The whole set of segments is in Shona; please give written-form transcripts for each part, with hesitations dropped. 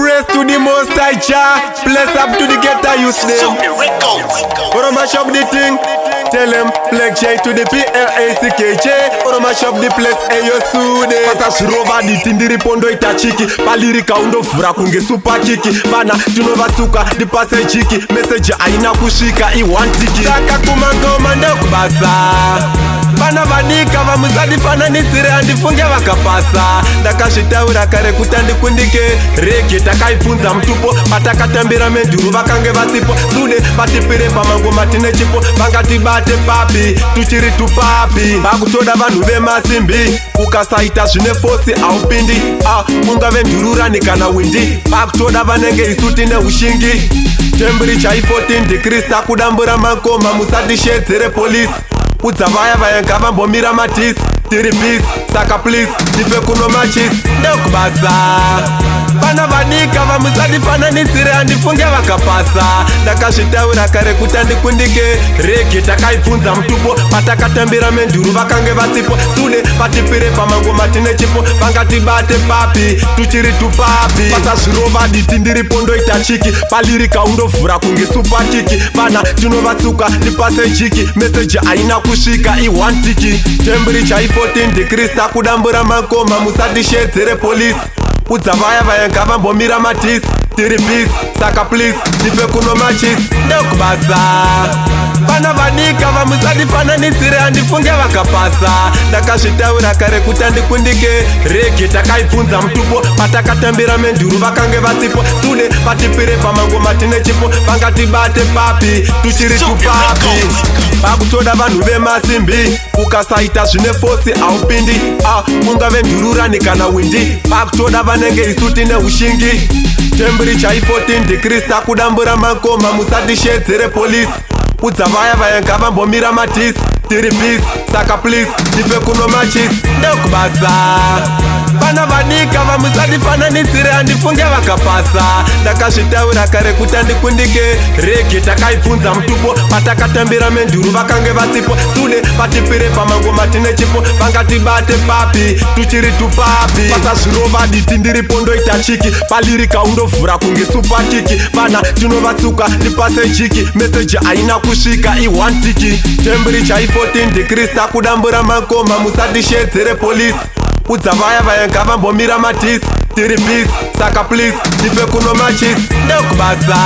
praise to the most high Jah. Bless up to the getter youth them. Wanna mash up the thing. Tell them, leg J to the PLACKJ. Wanna mash up the place, ayo sude. Pata shirova di tindiri pondo itachiki. Palirika undo fura kunge super kiki. Bana, tunova suka, di pase jiki. Message aina kushika, iwantiki. Saka kumangoma ndo kubasa. Bana vanika vamuzadi fana nitire andifunge vakapasa. Ndakashitaura kare kutandi kundike. Reke takaifunza mtupo. Patakatambira menduru vakange vasipo. Sude patipire pamango matine chipo. Vangati bate papi, tuchiri tupapi. Pakutoda vanhu vemasimbi. Ukasaita zvine fosi aupindi. Kunga vendururani kana windi. Pakutoda vanenge isuti neushingi. Temperature 14 degrees takudambura makoma musati shedzere police. Udza vaya vayenga vambomira matisi. Tiri peace, saka please, tipe kuno machis. Ndokubasa vana vanika vamusadi fana nitsire andifunge vakapasa. Ndakazvitaura kare kuti andikundike. Rege takaifunza mtupo. Patakatambira menduru vakange vasipo. Sude patipire pamangoma tine chipo. Vangati bate papi, tuchiri tupapi. Pasa zvirova diti ndiri pondo itachiki. Palirika undovhura kunge super kiki. Vana tinovasuka ndipase jiki. Message aina kusvika iwantiki. Temperature 14 degrees takudambura makoma musati shedzere police. Udza vaya vayenga vambomira matisi. Tiri peace, saka please, tipe kuno machis. Ndokubasa vana vanika vamusadi fana nitsire andifunge vakapasa. Ndakazvitaura kare kuti andikundike. Rege takaifunza mtupo. Patakatambira menduru vakange vasipo. Sude patipire pamangoma tine chipo. Vangati bate papi, tuchiri tupapi. Pakutoda vanhu vemasimbi. Ukasaita zvine fosi aupindi. Kunga vendururani kana windi. Pakutoda vanenge isuti neushingi. Temperature 14 degrees takudambura makoma musati shedzere police. Udza vaya vayenga vambomira matisi. Tiri peace, saka please, tipe kuno machis. Ndokubasa vana vanika vamusadi fana nitsire andifunge vakapasa. Ndakazvitaura kare kuti andikundike. Rege takaifunza mtupo. Patakatambira menduru vakange vasipo. Sude patipire pamangoma tine chipo. Vangati bate papi, tuchiri tupapi. Pasa zvirova diti ndiri pondo itachiki. Palirika undovhura kunge super kiki. Vana tinovasuka ndipase jiki. Message aina kusvika iwantiki. Temperature 14 degrees takudambura makoma musati shedzere police. Udza vaya vayenga vambomira matisi. Tiri peace, saka please, tipe kuno machis. Ndokubasa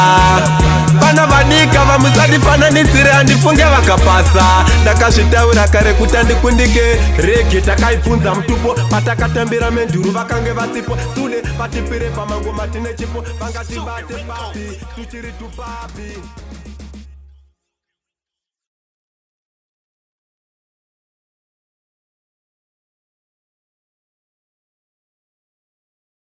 vana vanika vamusadi fana nitsire andifunge vakapasa. Ndakazvitaura kare kuti andikundike. Rege takaifunza mtupo. Patakatambira menduru vakange vasipo. Sude patipire pamangoma tine chipo. Vangati bate papi, tuchiri tupapi.